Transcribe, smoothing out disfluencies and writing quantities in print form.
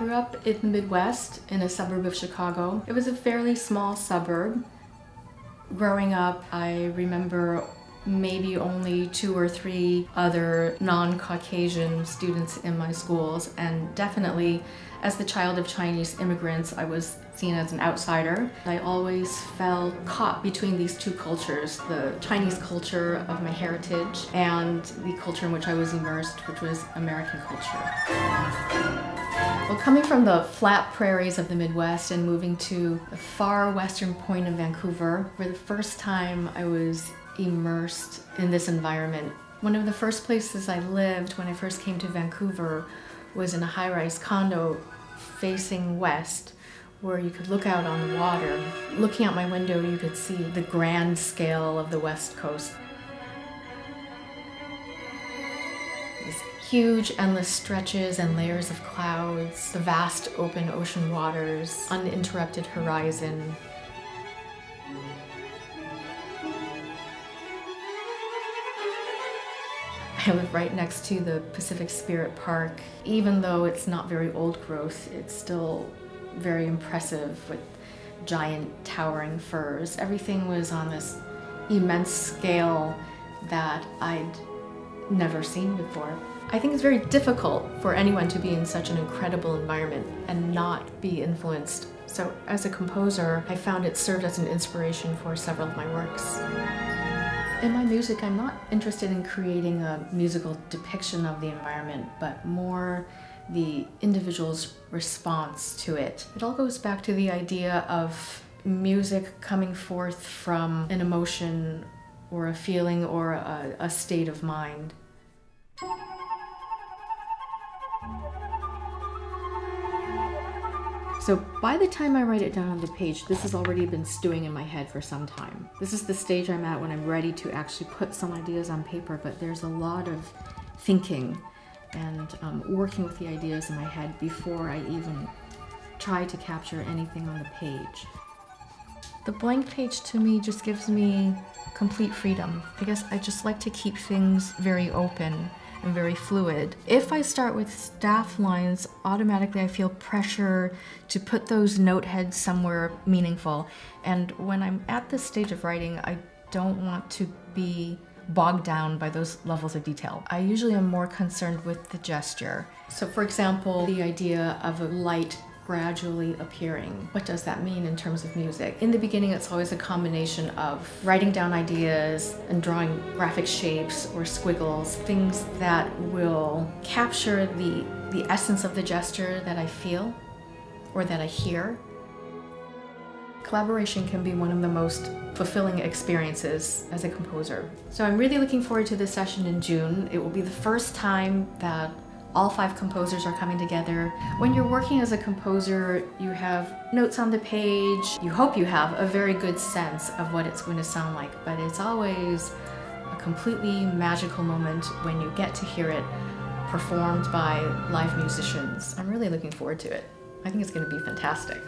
grew up in the Midwest in a suburb of Chicago. It was a fairly small suburb. Growing up, I remember maybe only 2 or 3 other non-Caucasian students in my schools, and definitely as the child of Chinese immigrants, I was seen as an outsider. I always felt caught between these 2 cultures, the Chinese culture of my heritage and the culture in which I was immersed, which was American culture. Well, coming from the flat prairies of the Midwest and moving to the far western point of Vancouver, for the first time I was immersed in this environment. One of the first places I lived when I first came to Vancouver was in a high-rise condo facing west, where you could look out on the water. Looking out my window, you could see the grand scale of the West Coast. These huge, endless stretches and layers of clouds, the vast open ocean waters, uninterrupted horizon. I live right next to the Pacific Spirit Park. Even though it's not very old growth, it's still very impressive with giant towering firs. Everything was on this immense scale that I'd never seen before. I think it's very difficult for anyone to be in such an incredible environment and not be influenced. So as a composer, I found it served as an inspiration for several of my works. In my music, I'm not interested in creating a musical depiction of the environment, but more the individual's response to it. It all goes back to the idea of music coming forth from an emotion or a feeling or a state of mind. So by the time I write it down on the page, this has already been stewing in my head for some time. This is the stage I'm at when I'm ready to actually put some ideas on paper, but there's a lot of thinking and working with the ideas in my head before I even try to capture anything on the page. The blank page to me just gives me complete freedom. I guess I just like to keep things very open and very fluid. If I start with staff lines, automatically I feel pressure to put those note heads somewhere meaningful. And when I'm at this stage of writing, I don't want to be bogged down by those levels of detail. I usually am more concerned with the gesture. So for example, the idea of a light gradually appearing. What does that mean in terms of music? In the beginning, it's always a combination of writing down ideas and drawing graphic shapes or squiggles, things that will capture the essence of the gesture that I feel or that I hear. Collaboration can be one of the most fulfilling experiences as a composer. So I'm really looking forward to this session in June. It will be the first time that all 5 composers are coming together. When you're working as a composer, you have notes on the page. You hope you have a very good sense of what it's going to sound like, but it's always a completely magical moment when you get to hear it performed by live musicians. I'm really looking forward to it. I think it's going to be fantastic.